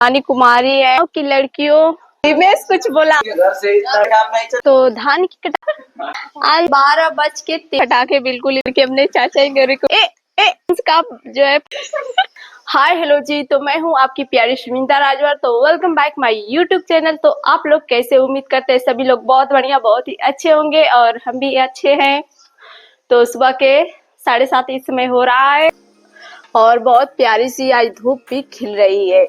रानी कुमारी है की लड़कियों हिमेश कुछ बोला घर से तो धान की आज 12 बज के पटाखे बिल्कुल इनके अपने चाचा घर को उसका जो है। हाय हेलो जी, तो मैं हूँ आपकी प्यारी शमिंदा राजवर। तो welcome back my YouTube channel. तो आप लोग कैसे, उम्मीद करते हैं सभी लोग बहुत बढ़िया बहुत ही अच्छे होंगे और हम भी अच्छे हैं। तो सुबह के 7:30 इस समय हो रहा है और बहुत प्यारी सी आज धूप भी खिल रही है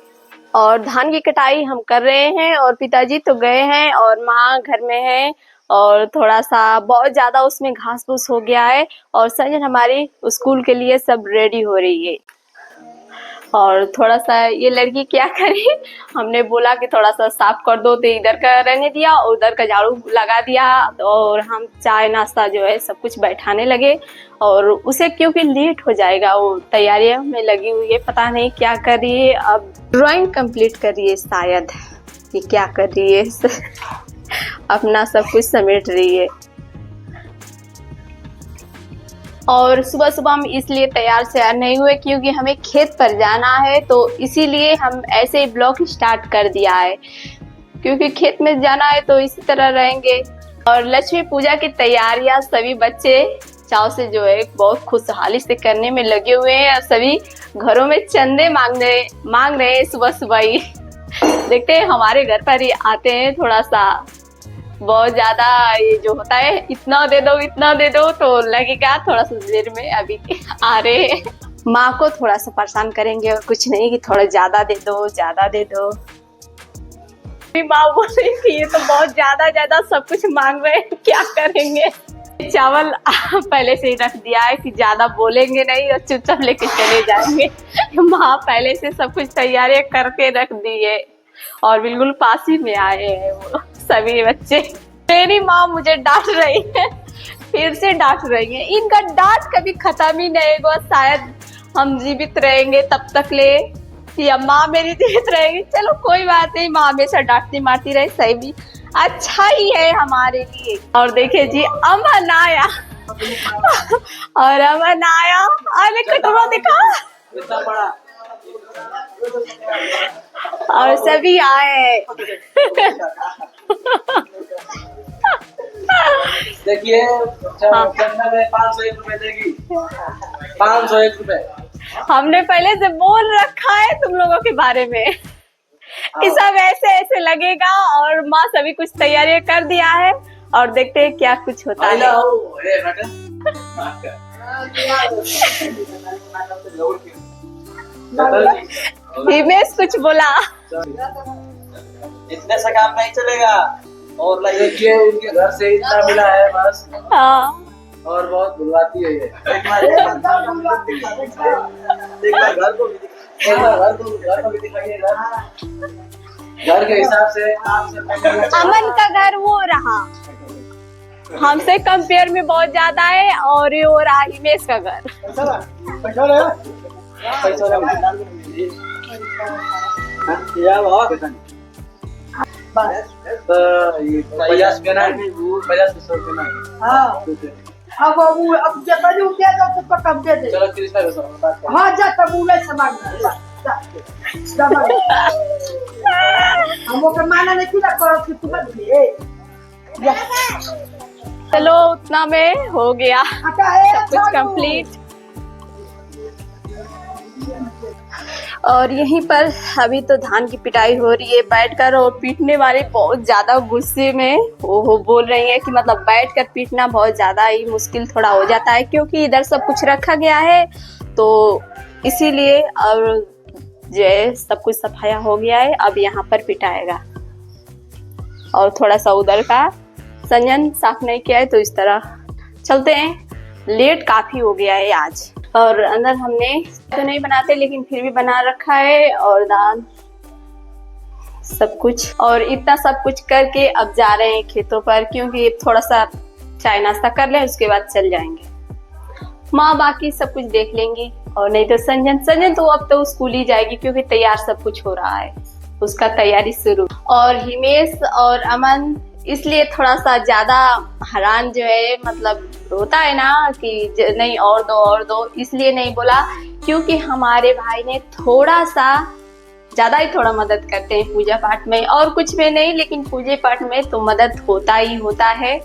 और धान की कटाई हम कर रहे हैं और पिताजी तो गए हैं और माँ घर में है और थोड़ा सा बहुत ज्यादा उसमें घास फूस हो गया है और संजन हमारी स्कूल के लिए सब रेडी हो रही है। और थोड़ा सा ये लड़की क्या करे, हमने बोला कि थोड़ा सा साफ कर दो तो इधर का रहने दिया, उधर का झाड़ू लगा दिया और हम चाय नाश्ता जो है सब कुछ बैठाने लगे। और उसे क्योंकि लेट हो जाएगा, वो तैयारियों में लगी हुई है, पता नहीं क्या कर रही है। अब ड्राइंग कंप्लीट कर रही है शायद, ये क्या कर रही है अपना सब कुछ समेट रही है। और सुबह सुबह हम इसलिए तैयार श्यार नहीं हुए क्योंकि हमें खेत पर जाना है, तो इसीलिए हम ऐसे ही ब्लॉग स्टार्ट कर दिया है क्योंकि खेत में जाना है तो इसी तरह रहेंगे। और लक्ष्मी पूजा की तैयारियां सभी बच्चे चाव से जो है बहुत खुशहाली से करने में लगे हुए हैं और सभी घरों में चंदे मांग रहे हैं सुबह सुबह ही। देखते हैं हमारे घर पर ही आते हैं, थोड़ा सा बहुत ज्यादा ये जो होता है इतना दे दो तो लगेगा थोड़ा सा देर में अभी आ रहे हैं। माँ को थोड़ा सा परेशान करेंगे और कुछ नहीं कि थोड़ा ज्यादा दे दो। माँ बोल रही थी ये तो बहुत ज्यादा सब कुछ मांग रहे हैं, क्या करेंगे। चावल पहले से ही रख दिया है कि ज्यादा बोलेंगे नहीं और चुपचाप लेके चले जाएंगे। माँ पहले से सब कुछ तैयारियां करके रख दी है और बिल्कुल पास ही में आए हैं वो सभी बच्चे। मेरी माँ मुझे डांट रही है, फिर से डांट रही है। इनका डांट कभी खत्म ही नहीं होगा, शायद हम जीवित रहेंगे तब तक ले या माँ मेरी जीवित रहेगी। चलो कोई बात नहीं, माँ हमेशा डांटती मारती रहे, सही भी अच्छा ही है हमारे लिए। और देखिए जी अमन आया और अमन आया, अरे कटोरा दिखा और सभी आए। देखिए 501 रुपए देगी, 501 रुपए। हमने पहले से बोल रखा है तुम लोगों के बारे में कि सब ऐसे लगेगा और माँ सभी कुछ तैयारी कर दिया है और देखते हैं क्या कुछ होता है। हिमेश कुछ बोला, इतने से काम नहीं चलेगा और देखिए इनके घर से इतना मिला है बस। हाँ और बहुत भुलवाती है ये। घर को भी दिखाइएगा, घर के हिसाब से। अमन का घर वो रहा हमसे कंपेयर में बहुत ज्यादा है और ये हो रहा हिमेश का घर। अब जितना क्या तो कम दे दे। हाँ जा तब सामान हम ओके माना नहीं किया करो कि तुम ले। चलो उतना में हो गया सब कुछ कंप्लीट। और यहीं पर अभी तो धान की पिटाई हो रही है बैठकर, और पीटने वाले बहुत ज्यादा गुस्से में वो बोल रही है कि मतलब बैठकर पीटना बहुत ज्यादा ही मुश्किल थोड़ा हो जाता है क्योंकि इधर सब कुछ रखा गया है, तो इसीलिए और जो है सब कुछ सफाया हो गया है, अब यहाँ पर पिटाएगा। और थोड़ा सा उधर का संजन साफ नहीं किया है तो इस तरह चलते हैं, लेट काफी हो गया है आज। और अंदर हमने तो नहीं बनाते लेकिन फिर भी बना रखा है और दाल सब कुछ, और इतना सब कुछ करके अब जा रहे हैं खेतों पर क्योंकि थोड़ा सा चाय नाश्ता कर ले उसके बाद चल जाएंगे। माँ बाकी सब कुछ देख लेंगी और नहीं तो संजन तो अब तो स्कूल ही जाएगी क्योंकि तैयार सब कुछ हो रहा है, उसका तैयारी शुरू। और हिमेश और अमन इसलिए थोड़ा सा ज्यादा हैरान जो है, मतलब होता है ना कि नहीं और दो, इसलिए नहीं बोला क्योंकि हमारे भाई ने थोड़ा सा ज्यादा ही थोड़ा मदद करते हैं पूजा पाठ में, और कुछ में नहीं, लेकिन पूजा पाठ में तो मदद होता ही होता है।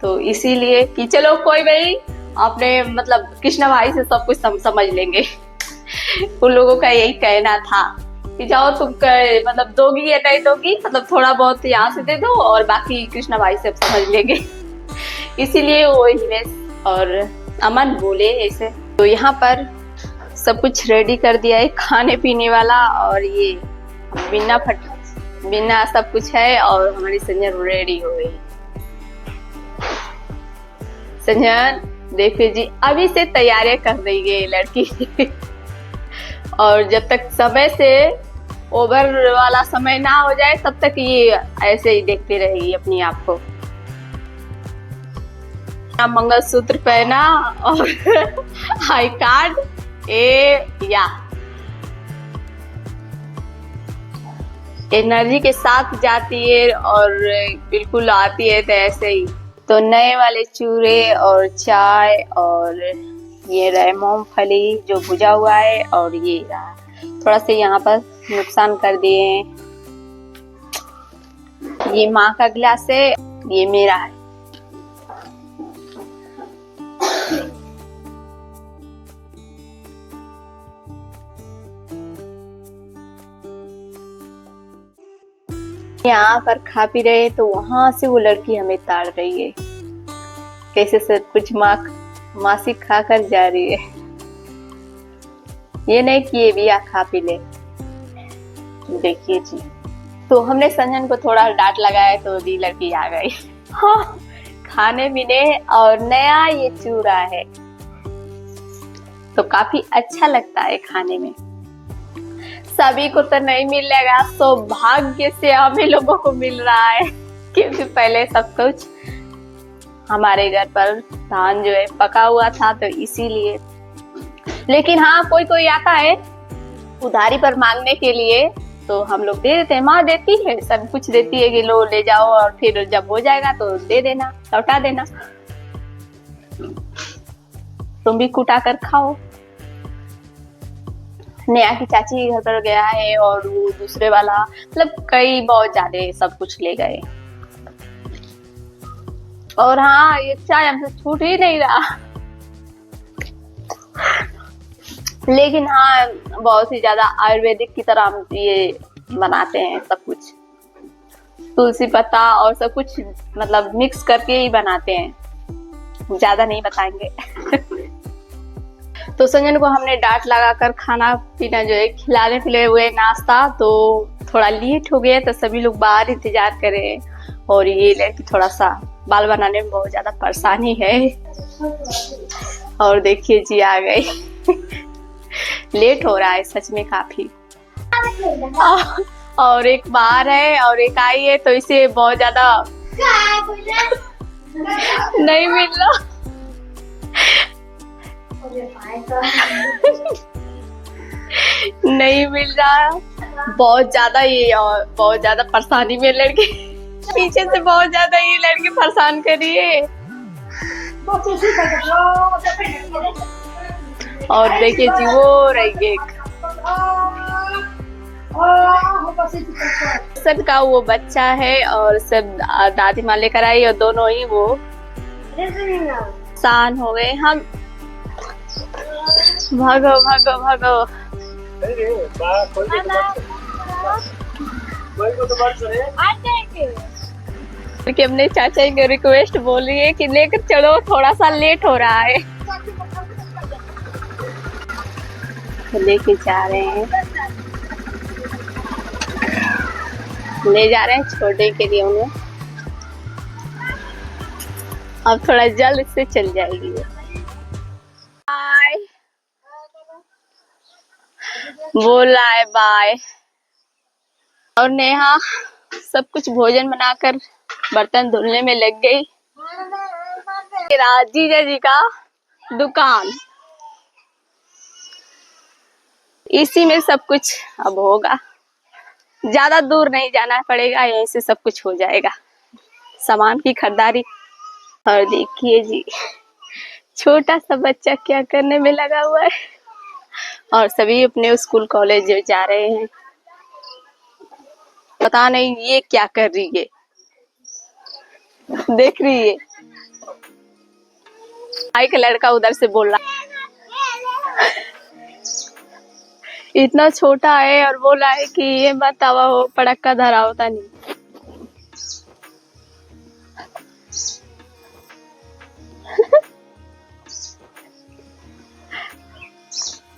तो इसीलिए कि चलो कोई भाई अपने मतलब कृष्णा भाई से सब कुछ समझ लेंगे। उन लोगों का यही कहना था कि जाओ तुम मतलब दोगी या नहीं दोगी, मतलब थोड़ा बहुत यहाँ से दे दो और बाकी कृष्णा भाई से समझ लेंगे। इसीलिए वो हिमेश और अमन बोले ऐसे। तो यहाँ पर सब कुछ रेडी कर दिया है खाने पीने वाला, और ये बिना सब कुछ है, और हमारी संजन रेडी हो गई। संजन देखिए जी अभी से तैयारियां कर रही है लड़की। और जब तक समय से ओवर वाला समय ना हो जाए तब तक ये ऐसे ही देखती रहेगी अपनी आप को। मंगलसूत्र पहना और आई कार्ड एनर्जी के साथ जाती है और बिल्कुल आती है तो ऐसे ही। तो नए वाले चूरे और चाय, और ये रहे मूंगफली जो भुजा हुआ है, और ये रहा थोड़ा सा यहाँ पर नुकसान कर दिए हैं। ये माँ का गिलास है, ये मेरा है। यहाँ पर खा पी रहे तो वहां से वो लड़की हमें ताड़ रही है, कैसे सब कुछ मासी खा कर जा रही है। ये नहीं कि ये भी खा पी ले। देखिए जी, तो हमने संजन को थोड़ा डांट लगाया तो अभी लड़की आ गई। हाँ, खाने पीने और नया ये चूड़ा है तो काफी अच्छा लगता है खाने में। सभी को तो नहीं मिलेगा, सौभाग्य से हमें लोगों को मिल रहा है, क्योंकि पहले सब कुछ हमारे घर पर धान जो है पका हुआ था तो इसीलिए। लेकिन हाँ, कोई कोई आता है उधारी पर मांगने के लिए तो हम लोग दे देते हैं। माँ देती है, सब कुछ देती है कि लो ले जाओ, और फिर जब हो जाएगा तो दे देना, लौटा देना। तुम भी कुटा कर खाओ। नेहा की चाची घर पर गया है और वो दूसरे वाला मतलब कई बहुत ज्यादा सब कुछ ले गए। और हाँ, ये चाय हमसे छूट ही नहीं रहा। लेकिन हाँ, बहुत ही ज्यादा आयुर्वेदिक की तरह हम ये बनाते हैं सब कुछ, तुलसी पत्ता और सब कुछ मतलब मिक्स करके ही बनाते हैं, ज्यादा नहीं बताएंगे। तो संजन को हमने डांट लगाकर खाना पीना जो है खिलाने पिलाए हुए नाश्ता, तो थोड़ा लेट हो गया तो सभी लोग बाहर इंतजार करे। और ये लड़की थोड़ा सा बाल बनाने में बहुत ज्यादा परेशानी है। और देखिए जी आ गई। लेट हो रहा है सच में काफी। और एक बाहर है और एक आई है, तो इसे बहुत ज्यादा नहीं मिल रहा। नहीं मिल रहा, बहुत ज्यादा ये, और बहुत ज्यादा परेशानी में लड़के पीछे से बहुत ज्यादा ये लड़के परेशान कर रही है। और देखिए जी वो रही सब का वो बच्चा है, और सब दादी माँ लेकर आई, और दोनों ही वो शान हो गए। हम भागो भागो भागो। कि हमने चाचा की रिक्वेस्ट बोल रही है कि लेकर चलो, थोड़ा सा लेट हो रहा है। तो लेके जा रहे हैं, ले जा रहे हैं छोड़ने के लिए उन्हें। अब थोड़ा जल्द से चल जाएगी। बाय बोल रहा है बाय। और नेहा सब कुछ भोजन बनाकर बर्तन धुलने में लग गई। जीजा जी का दुकान, इसी में सब कुछ अब होगा, ज्यादा दूर नहीं जाना पड़ेगा, यहीं से सब कुछ हो जाएगा सामान की खरीदारी। और देखिए जी छोटा सा बच्चा क्या करने में लगा हुआ है, और सभी अपने स्कूल कॉलेज जा रहे हैं। पता नहीं ये क्या कर रही है, देख रही है। भाई का लड़का उधर से बोल रहा इतना छोटा है और बोला है कि ये मत आवा हो पड़का धरा होता नहीं।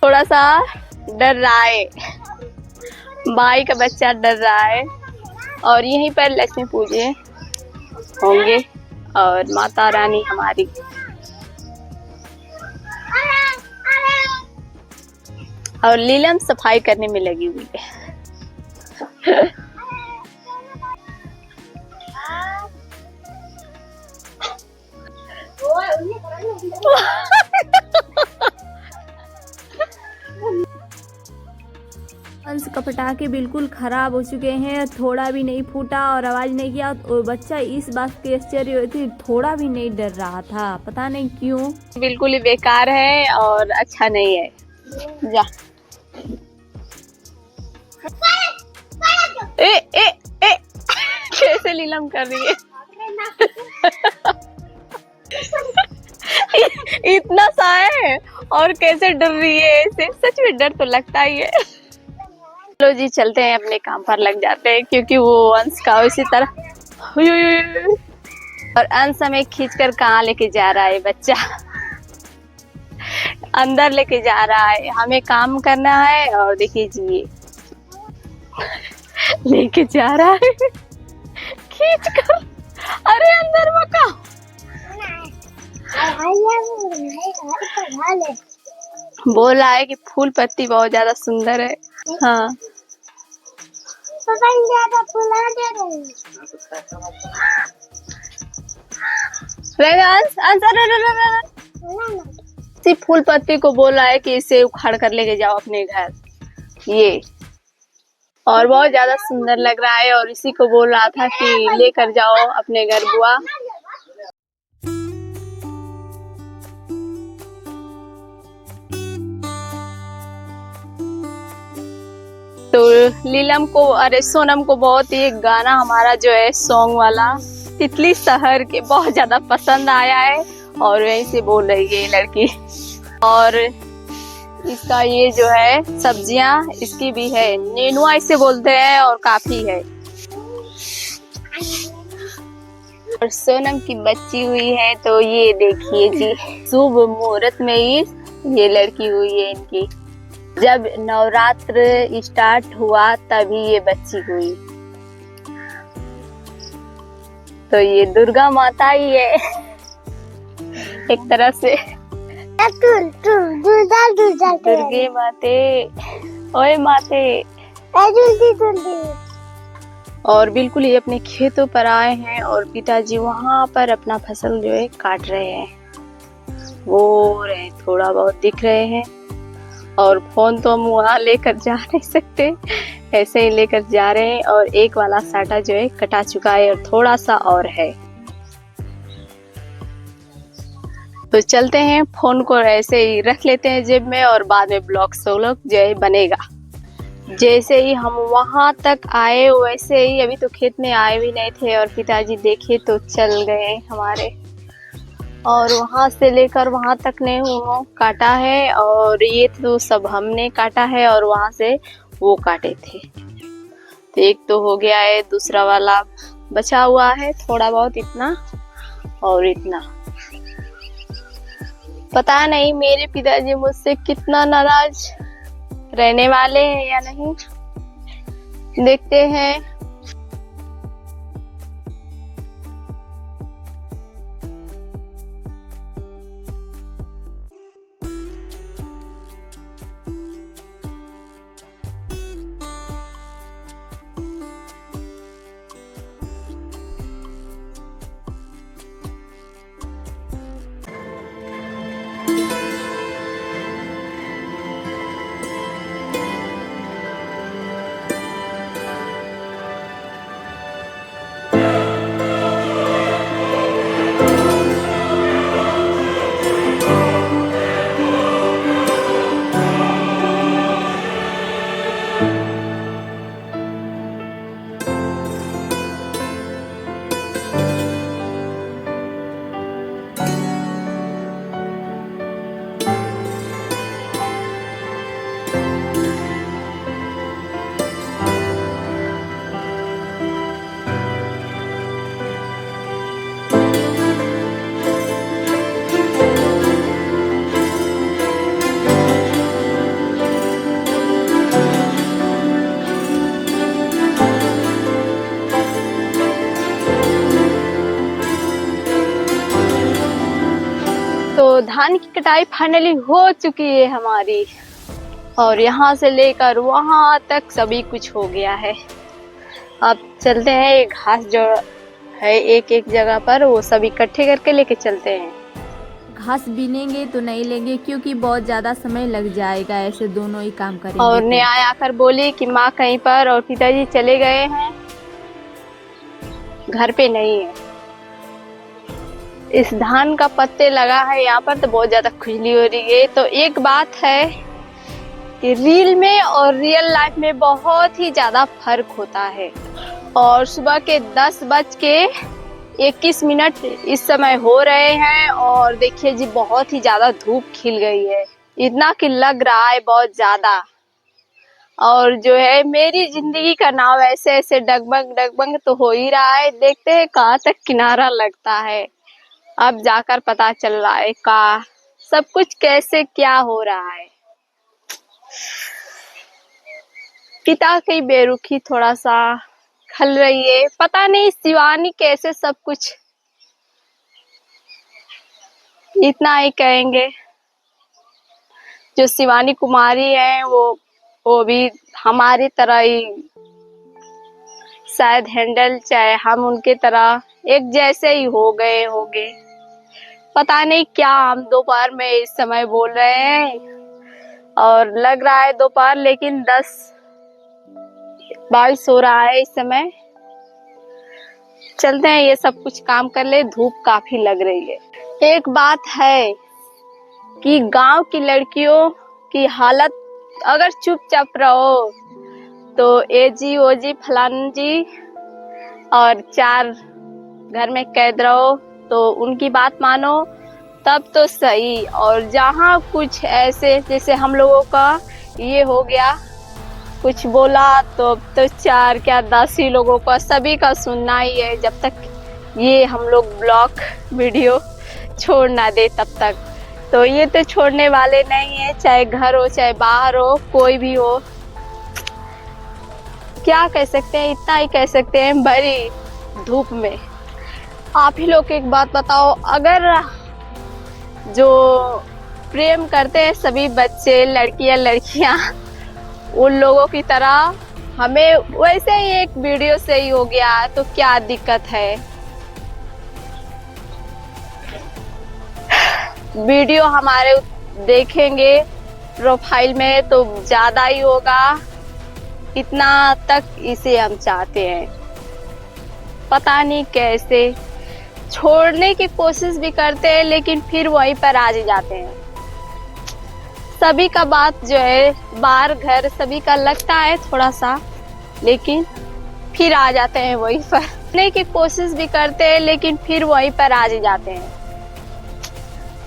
थोड़ा सा डर रहा है, भाई का बच्चा डर रहा है। और यहीं पर लक्ष्मी पूजे होंगे और माता रानी हमारी। और लीलम सफाई करने में लगी हुई है। अंश का पटाखे बिल्कुल खराब हो चुके हैं, थोड़ा भी नहीं फूटा और आवाज नहीं किया। और बच्चा इस बात की आश्चर्य हुई थी, थोड़ा भी नहीं डर रहा था, पता नहीं क्यों। बिल्कुल ही बेकार है और अच्छा नहीं है। जा ए ए ए कैसे लीलम कर रही है। इतना सा है और कैसे डर रही है ऐसे, सच में डर तो लगता ही है। चलो जी चलते हैं, अपने काम पर लग जाते हैं, क्योंकि वो अंश का इसी तरह। और अंश हमें खींचकर कहाँ लेके जा रहा है बच्चा, अंदर लेके जा रहा है। हमें काम करना है और देखिए जी लेके जा रहा है खींच कर। अरे अंदर मका बोल रहा है कि फूल पत्ती बहुत ज्यादा सुंदर है। हाँ सिर्फ फूल पत्ती को बोल रहा है कि इसे उखाड़ कर लेके जाओ अपने घर, ये और बहुत ज्यादा सुंदर लग रहा है। और इसी को बोल रहा था कि लेकर जाओ अपने घर बुआ। तो लीलम को, अरे सोनम को बहुत ही गाना हमारा जो है सॉन्ग वाला तितली शहर के बहुत ज्यादा पसंद आया है और वहीं से बोल रही है ये लड़की। और इसका ये जो है सब्जियां इसकी भी है, नेनुआ इसे बोलते हैं और काफी है। और सोनम की बच्ची हुई है, तो ये देखिए जी शुभ मुहूर्त में ही ये लड़की हुई है इनकी। जब नवरात्र स्टार्ट हुआ तभी ये बच्ची हुई। तो ये दुर्गा माता ही है एक तरह से। दुर्गे माते, ओए माते। और बिल्कुल ये अपने खेतों पर आए हैं और पिताजी वहां पर अपना फसल जो है काट रहे हैं, वो रहे थोड़ा बहुत दिख रहे हैं। और फोन तो हम वहाँ लेकर जा नहीं सकते, ऐसे ही लेकर जा रहे हैं। और एक वाला साटा जो है कटा चुका है और थोड़ा सा और है। तो चलते हैं, फोन को ऐसे ही रख लेते हैं जेब में और बाद में ब्लॉग सोलो जो है बनेगा। जैसे ही हम वहां तक आए वैसे ही, अभी तो खेत में आए भी नहीं थे और पिताजी देखे तो चल गए हमारे। और वहां से लेकर वहां तक ने वो काटा है और ये तो सब हमने काटा है और वहां से वो काटे थे। तो एक तो हो गया है, दूसरा वाला बचा हुआ है थोड़ा बहुत, इतना और इतना। पता नहीं मेरे पिताजी मुझसे कितना नाराज रहने वाले हैं या नहीं, देखते हैं। धान की कटाई फाइनली हो चुकी है हमारी, और यहाँ से लेकर वहाँ तक सभी कुछ हो गया है। अब चलते हैं, ये घास जो है एक एक जगह पर वो सब इकट्ठे करके लेके चलते हैं। घास बीनेंगे तो नहीं लेंगे क्योंकि बहुत ज़्यादा समय लग जाएगा, ऐसे दोनों ही काम करेंगे। और तो। न्याय आकर बोली कि माँ कहीं पर और पिताजी चले गए हैं, घर पे नहीं है। इस धान का पत्ते लगा है यहाँ पर तो बहुत ज्यादा खुजली हो रही है। तो एक बात है कि रील में और रियल लाइफ में बहुत ही ज्यादा फर्क होता है। और सुबह के 10:21 इस समय हो रहे हैं और देखिए जी बहुत ही ज्यादा धूप खिल गई है, इतना कि लग रहा है बहुत ज्यादा। और जो है मेरी जिंदगी का नाव ऐसे ऐसे डगमग डगमग तो हो ही रहा है। देखते हैं कहाँ तक किनारा लगता है, अब जाकर पता चल रहा है का सब कुछ कैसे क्या हो रहा है। पिता की बेरुखी थोड़ा सा खल रही है, पता नहीं शिवानी कैसे सब कुछ, इतना ही कहेंगे। जो शिवानी कुमारी है वो भी हमारी तरह ही शायद हैंडल, चाहे हम उनके तरह एक जैसे ही हो गए होंगे। पता नहीं क्या हम दोपहर में इस समय बोल रहे हैं और लग रहा है दोपहर, लेकिन 10:22 हो रहा है इस समय। चलते हैं, ये सब कुछ काम कर ले, धूप काफी लग रही है। एक बात है कि गांव की लड़कियों की हालत, अगर चुपचाप रहो तो ए जी ओ जी फलान जी और 4 घर में कैद रहो तो उनकी बात मानो तब तो सही। और जहाँ कुछ ऐसे जैसे हम लोगों का ये हो गया, कुछ बोला तो 4 क्या 10 ही लोगों का सभी का सुनना ही है, जब तक ये हम लोग ब्लॉग वीडियो छोड़ ना दे तब तक। तो ये तो छोड़ने वाले नहीं है, चाहे घर हो चाहे बाहर हो, कोई भी हो। क्या कह सकते हैं, इतना ही कह सकते हैं, भरी धूप में। आप ही लोग एक बात बताओ, अगर जो प्रेम करते हैं सभी बच्चे लड़कियां उन लोगों की तरह हमें वैसे ही एक वीडियो से ही हो गया तो क्या दिक्कत है। वीडियो हमारे देखेंगे प्रोफाइल में तो ज्यादा ही होगा, इतना तक इसे हम चाहते हैं। पता नहीं कैसे छोड़ने की कोशिश भी करते हैं लेकिन फिर वहीं पर आ जाते हैं। सभी का बात जो है बाहर घर सभी का लगता है थोड़ा सा, लेकिन फिर आ जाते हैं वहीं पर। छोड़ने की कोशिश भी करते हैं लेकिन फिर वहीं पर आ जाते हैं।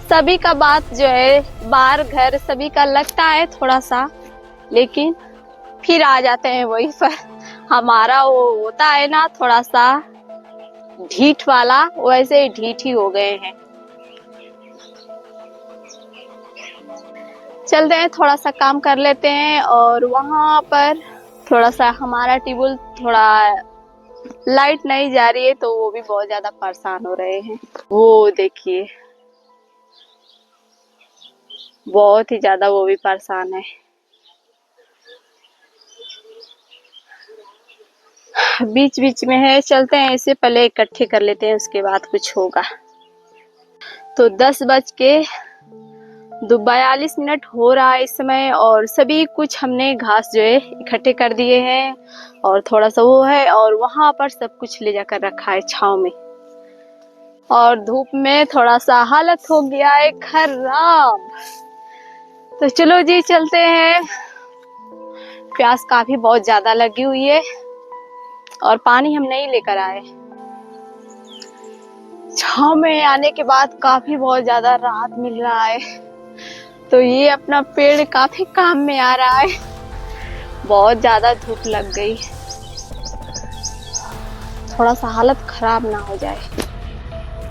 सभी का बात जो है बाहर घर सभी का लगता है थोड़ा सा, लेकिन फिर आ जाते हैं वहीं पर। हमारा वो होता है ना थोड़ा सा ढीठ वाला, वैसे ही ढीठ ही हो गए हैं। चलते हैं, थोड़ा सा काम कर लेते हैं। और वहां पर थोड़ा सा हमारा टेबल थोड़ा लाइट नहीं जा रही है तो वो भी बहुत ज्यादा परेशान हो रहे हैं। वो देखिए बहुत ही ज्यादा वो भी परेशान है। बीच बीच में है, चलते हैं, इससे पहले इकट्ठे कर लेते हैं उसके बाद कुछ होगा। तो 10:42 हो रहा है इस समय और सभी कुछ हमने घास जो है इकट्ठे कर दिए हैं और थोड़ा सा वो है और वहां पर सब कुछ ले जाकर रखा है छांव में। और धूप में थोड़ा सा हालत हो गया है खराब। तो चलो जी चलते हैं। प्यास काफी बहुत ज्यादा लगी हुई है और पानी हम नहीं लेकर आए। छांव में आने के बाद काफी बहुत ज्यादा राहत मिल रहा है। तो ये अपना पेड़ काफी काम में आ रहा है। बहुत ज्यादा धूप लग गई, थोड़ा सा हालत खराब ना हो जाए,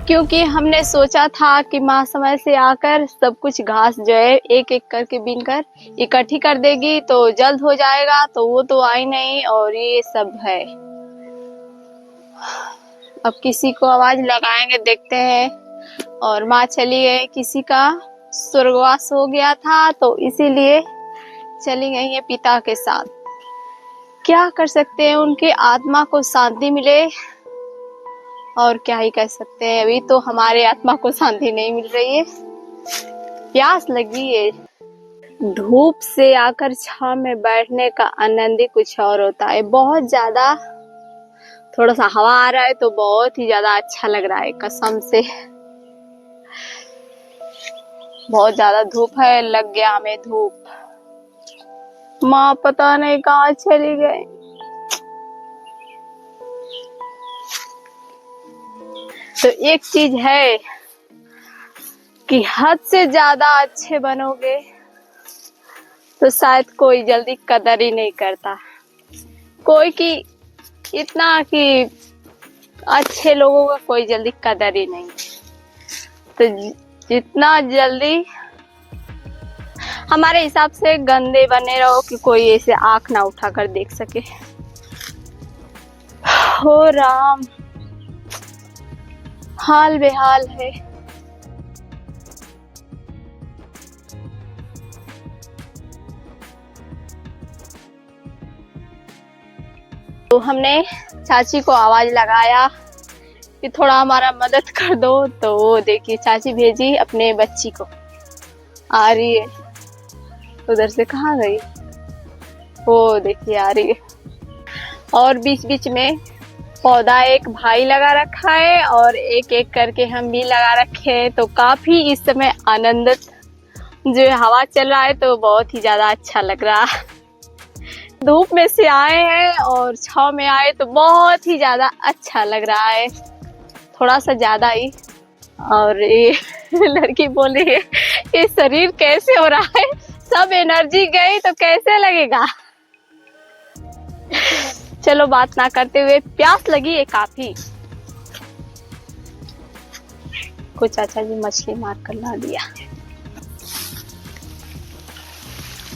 क्योंकि हमने सोचा था कि माँ समय से आकर सब कुछ घास जो है एक एक करके बीन कर इकट्ठी कर देगी तो जल्द हो जाएगा, तो वो तो आई नहीं और ये सब है। अब किसी को आवाज लगाएंगे, देखते हैं। और माँ चली गई किसी का स्वर्गवास हो गया था, तो इसीलिए चली गई है पिता के साथ। क्या कर सकते हैं, उनकी आत्मा को शांति मिले, और क्या ही कह सकते हैं। अभी तो हमारे आत्मा को शांति नहीं मिल रही है, प्यास लगी है। धूप से आकर छांव में बैठने का आनंद ही कुछ और होता है। बहुत ज्यादा थोड़ा सा हवा आ रहा है तो बहुत ही ज्यादा अच्छा लग रहा है, कसम से। बहुत ज्यादा धूप है, लग गया हमें धूप। माँ पता नहीं कहाँ चली गई। तो एक चीज है कि हद से ज्यादा अच्छे बनोगे तो शायद कोई जल्दी कदर ही नहीं करता। कोई की इतना कि अच्छे लोगों का कोई जल्दी कदर ही नहीं। तो जितना जल्दी हमारे हिसाब से गंदे बने रहो कि कोई ऐसे आंख ना उठाकर देख सके। हो राम, हाल बेहाल है। तो हमने चाची को आवाज लगाया कि थोड़ा हमारा मदद कर दो, तो वो देखिए चाची भेजी अपने बच्ची को, आ रही है। उधर से कहाँ गई, वो देखिए आ रही है। और बीच बीच में पौधा एक भाई लगा रखा है और एक एक करके हम भी लगा रखे हैं। तो काफी इस समय आनंदित जो हवा चल रहा है, तो बहुत ही ज्यादा अच्छा लग रहा है। धूप में से आए हैं और छांव में आए तो बहुत ही ज्यादा अच्छा लग रहा है, थोड़ा सा ज्यादा ही। और ये लड़की बोल रही है ये शरीर कैसे हो रहा है, सब एनर्जी गई तो कैसे लगेगा। चलो बात ना करते हुए, प्यास लगी है काफी। कुछ चाचा जी मछली मार कर ला दिया।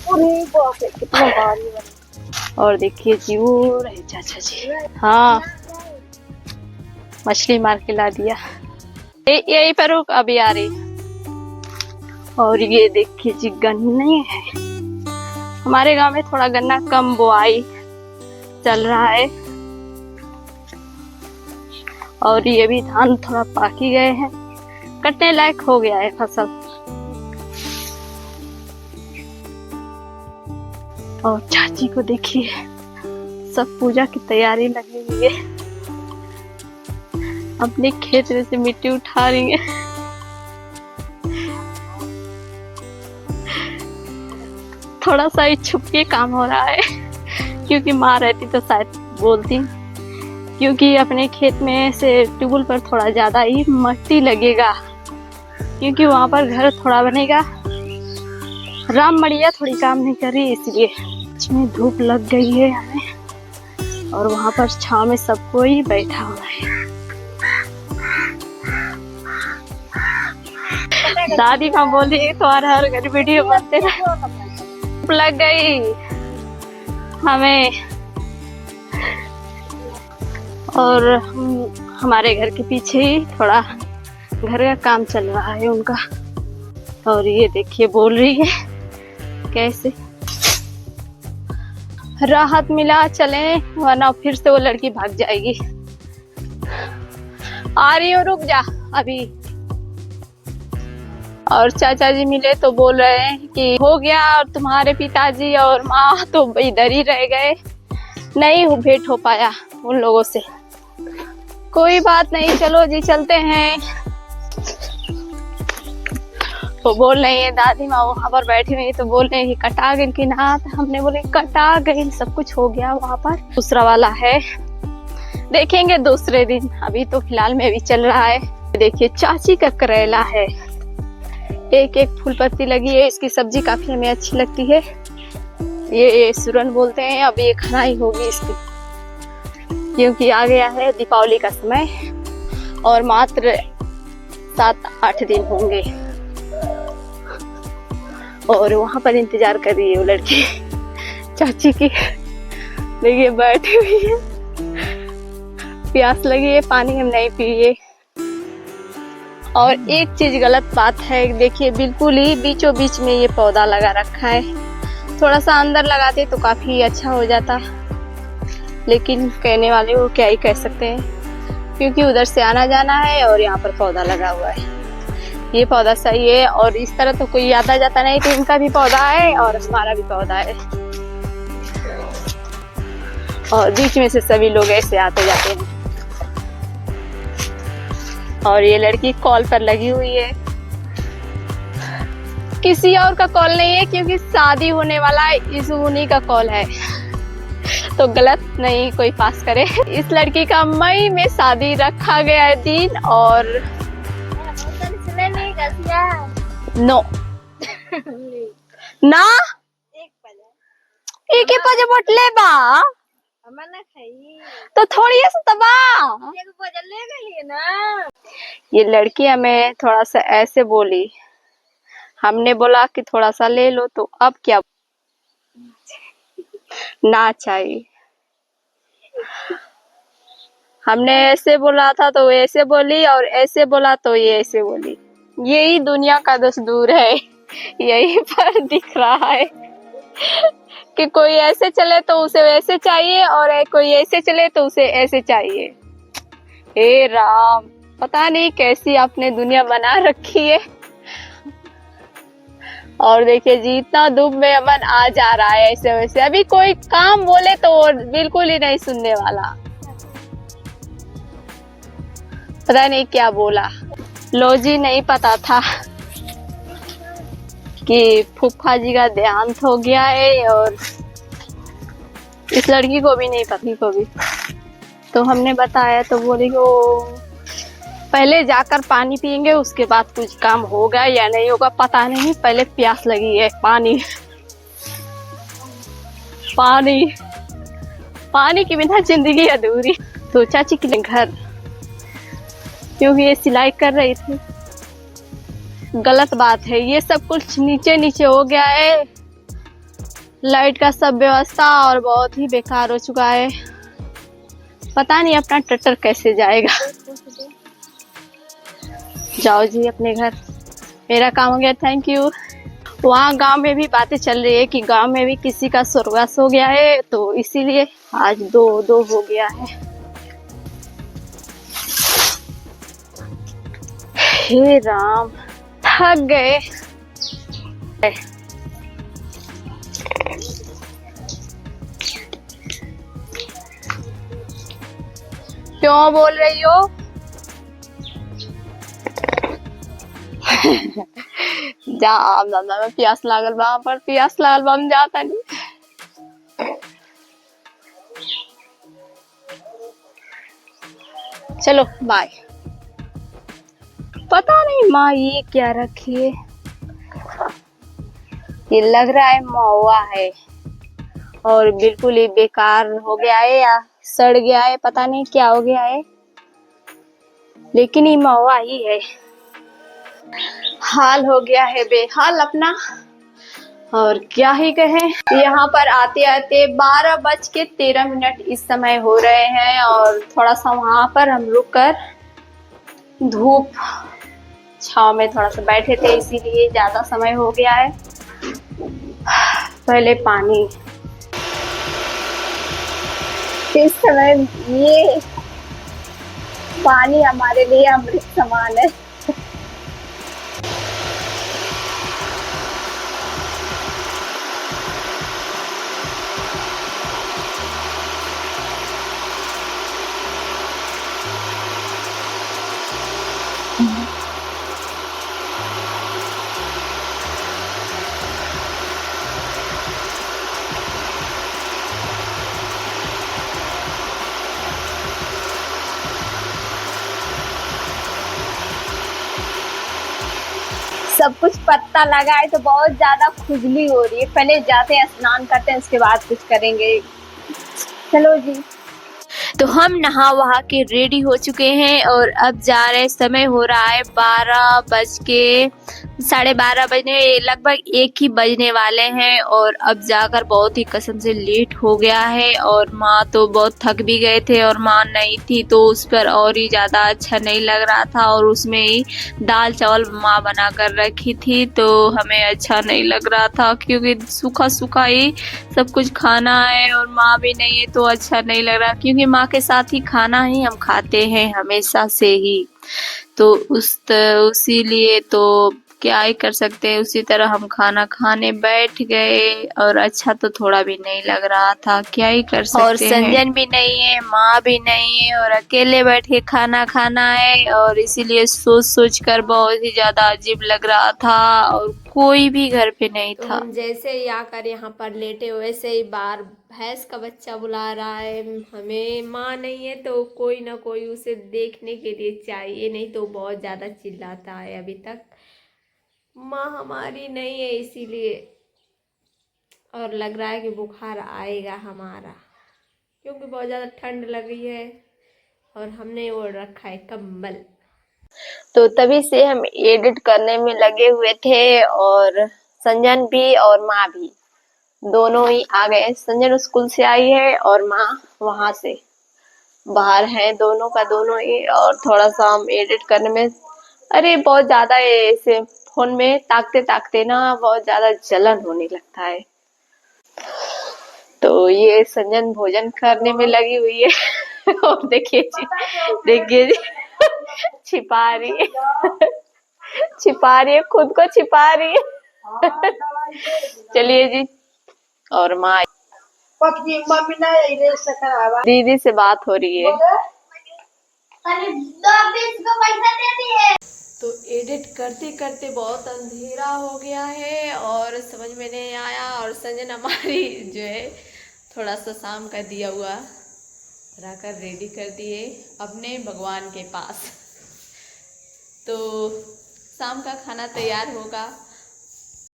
कितना भारी बना। और देखिए जी वो रहे चाचा जी, हाँ मछली मार के ला दिया। यही पर रुक, अभी आ रही। और ये देखिए जी गन्ने है। हमारे गांव में थोड़ा गन्ना कम बुआई चल रहा है, और ये भी धान थोड़ा पाकी गए हैं, कटने लायक हो गया है फसल। और चाची को देखिए सब पूजा की तैयारी लगी हुई है, अपने खेत में से मिट्टी उठा रही है। थोड़ा सा ही छुप के काम हो रहा है, क्योंकि माँ रहती तो शायद बोलती, क्योंकि अपने खेत में से ट्यूबवेल पर थोड़ा ज्यादा ही मट्टी लगेगा, क्योंकि वहां पर घर थोड़ा बनेगा। राम मड़िया थोड़ी काम नहीं कर रही, इसलिए इसमें धूप लग गई है हमें, और वहां पर छांव में सब कोई बैठा हुआ है। दादी माँ बोली तुम्हारा हर घर वीडियो बनते रहे। लग गई हमें, और हमारे घर के पीछे ही थोड़ा घर का काम चल रहा है उनका। और ये देखिए बोल रही है कैसे राहत मिला, चले वरना फिर से वो लड़की भाग जाएगी। आ रही हो, रुक जा अभी। और चाचा जी मिले तो बोल रहे हैं कि हो गया, और तुम्हारे पिताजी और माँ तो इधर ही रह गए, नहीं भेंट हो पाया उन लोगों से। कोई बात नहीं, चलो जी चलते हैं। तो बोल रही है दादी माँ वहां पर बैठी हुई, तो बोल रहे हैं कि कटा गई कि ना। तो हमने बोले कटा गई, सब कुछ हो गया वहां पर। दूसरा वाला है, देखेंगे दूसरे दिन, अभी तो फिलहाल में भी चल रहा है। देखिए चाची का करेला है, एक एक फूल पत्ती लगी है। इसकी सब्जी काफी हमें अच्छी लगती है। ये सुरन बोलते हैं। अब ये खनाई होगी इसकी, क्योंकि आ गया है दीपावली का समय और मात्र 7-8 दिन होंगे। और वहां पर इंतजार कर रही है वो लड़की चाची की। देखिए बैठी हुई है, प्यास लगी है, पानी हम नहीं पिए। और एक चीज गलत बात है, देखिए बिल्कुल ही बीचों बीच में ये पौधा लगा रखा है। थोड़ा सा अंदर लगाते तो काफी अच्छा हो जाता, लेकिन कहने वाले को क्या ही कह सकते हैं, क्योंकि उधर से आना जाना है और यहाँ पर पौधा लगा हुआ है। ये पौधा सही है, और इस तरह तो कोई आता जाता नहीं, तो इनका भी पौधा है और हमारा भी पौधा है, और बीच में से सभी लोग ऐसे आते जाते हैं। और ये लड़की कॉल पर लगी हुई है, किसी और का कॉल नहीं है, क्योंकि शादी होने वाला है, इस उन्हीं का कॉल है, तो गलत नहीं कोई पास करे। इस लड़की का मई में शादी रखा गया है दिन, और नो ना एक ही पजे बोटले बा तो थोड़ी ऐसे तबा ये लड़की हमें थोड़ा सा ऐसे बोली, हमने बोला कि थोड़ा सा ले लो, तो अब क्या ना चाहिए। हमने ऐसे बोला था तो ऐसे बोली, और ऐसे बोला तो ये ऐसे बोली। यही दुनिया का दस्तूर है, यही पर दिख रहा है कि कोई ऐसे चले तो उसे वैसे चाहिए, और कोई ऐसे चले तो उसे ऐसे चाहिए। हे राम, पता नहीं कैसी आपने दुनिया बना रखी है। और देखिए जितना दुख में अमन आ जा रहा है ऐसे वैसे, अभी कोई काम बोले तो बिल्कुल ही नहीं सुनने वाला, पता नहीं क्या बोला। लो जी, नहीं पता था कि फूफा जी का देहांत हो गया है, और इस लड़की को भी नहीं पता को भी, तो हमने बताया तो बोली वो पहले जाकर पानी पियेंगे, उसके बाद कुछ काम होगा या नहीं होगा पता नहीं, पहले प्यास लगी है, पानी पानी पानी के बिना जिंदगी अधूरी। तो चाची के घर, क्योंकि ये सिलाई कर रही थी। गलत बात है, ये सब कुछ नीचे नीचे हो गया है, लाइट का सब व्यवस्था और बहुत ही बेकार हो चुका है। पता नहीं अपना ट्रैक्टर कैसे जाएगा। जाओ जी अपने घर, मेरा काम हो गया, थैंक यू। वहाँ गांव में भी बातें चल रही है कि गांव में भी किसी का स्वर्गवास हो गया है, तो इसीलिए आज दो हो गया है। हे राम, थक गए। क्यों बोल रही हो? जा में प्यास लागल बा, पर प्यास लागल बा हम जाता नहीं। चलो बाय। पता नहीं माँ ये क्या रखी है, ये लग रहा है महुआ है, और बिल्कुल ही बेकार हो गया है या सड़ गया है, पता नहीं क्या हो गया है, लेकिन ये महुआ ही है। हाल हो गया है बेहाल अपना, और क्या ही कहें। यहाँ पर आते आते 12:13 इस समय हो रहे हैं, और थोड़ा सा वहां पर हम रुक कर धूप छाव में थोड़ा सा बैठे थे, इसीलिए ज्यादा समय हो गया है। पहले पानी, इस समय ये पानी हमारे लिए अमृत समान है। सब कुछ पत्ता लगा है तो बहुत ज्यादा खुजली हो रही है। पहले जाते हैं स्नान करते हैं, उसके बाद कुछ करेंगे। चलो जी। तो हम नहा वहा के रेडी हो चुके हैं और अब जा रहे, समय हो रहा है 12:10 12:30 बजने लगभग 1 ही बजने वाले हैं और अब जाकर बहुत ही कसम से लेट हो गया है। और माँ तो बहुत थक भी गए थे और माँ नहीं थी तो उस पर और ही ज़्यादा अच्छा नहीं लग रहा था। और उसमें ही दाल चावल माँ बना कर रखी थी तो हमें अच्छा नहीं लग रहा था, क्योंकि सूखा सूखा ही सब कुछ खाना है और माँ भी नहीं है तो अच्छा नहीं लग रहा, क्योंकि माँ के साथ ही खाना ही हम खाते हैं हमेशा से ही। तो उसीलिए तो क्या ही कर सकते हैं। उसी तरह हम खाना खाने बैठ गए और अच्छा तो थोड़ा भी नहीं लग रहा था, क्या ही कर सकते हैं। और संजन भी नहीं है, माँ भी नहीं है और अकेले बैठ के खाना खाना है और इसीलिए सोच सोच कर बहुत ही ज्यादा अजीब लग रहा था और कोई भी घर पे नहीं था। हम जैसे ही आकर यहाँ पर लेटे वैसे ही बाहर भैंस का बच्चा बुला रहा है हमें। माँ नहीं है तो कोई ना कोई उसे देखने के लिए चाहिए, नहीं तो बहुत ज़्यादा चिल्लाता है। अभी तक माँ हमारी नहीं है इसीलिए, और लग रहा है कि बुखार आएगा हमारा, क्योंकि बहुत ज़्यादा ठंड लग रही है और हमने ओढ़ रखा है कंबल। तो तभी से हम एडिट करने में लगे हुए थे और संजन भी और माँ भी दोनों ही आ गए। संजन स्कूल से आई है और माँ वहां से बाहर है, दोनों का दोनों ही। और थोड़ा सा हम एडिट करने में, अरे बहुत ज्यादा ऐसे फोन में ताकते ताकते ना बहुत ज्यादा जलन होने लगता है। तो ये संजन भोजन करने में लगी हुई है और देखिए जी छिपा रही है छिपा रही है, खुद को छिपा रही है चलिए जी। और माँ दीदी से बात हो रही है। तो एडिट करते करते बहुत अंधेरा हो गया है और समझ में नहीं आया। और संजन हमारी जो है थोड़ा सा शाम का दिया हुआ रखकर रेडी कर दिए अपने भगवान के पास। तो शाम का खाना तैयार होगा।